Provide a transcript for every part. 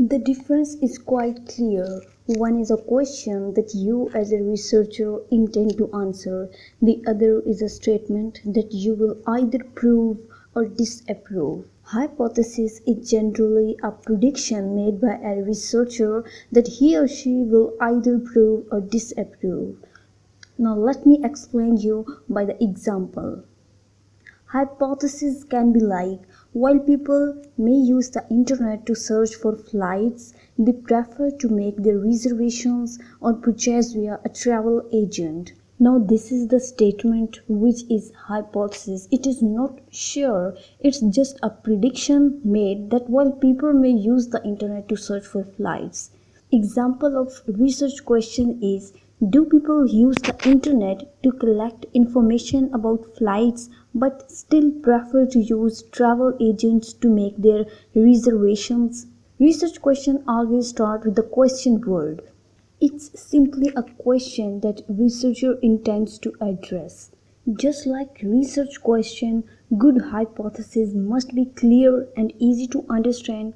The difference is quite clear. One is a question that you as a researcher intend to answer. The other is a statement that you will either prove or disapprove. Hypothesis is generally a prediction made by a researcher that he or she will either prove or disapprove. Now let me explain you by the example. Hypotheses can be like, while people may use the internet to search for flights, they prefer to make their reservations or purchase via a travel agent. Now this is the statement which is hypothesis. It is not sure, it's just a prediction made that while people may use the internet to search for flights. Example of research question is, do people use the internet to collect information about flights but still prefer to use travel agents to make their reservations? Research questions always start with the question word. It's simply a question that researcher intends to address. Just like research question, good hypothesis must be clear and easy to understand.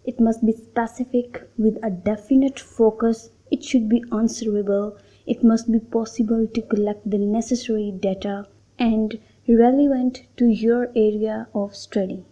It must be specific with a definite focus. It should be answerable. It must be possible to collect the necessary data and relevant to your area of study.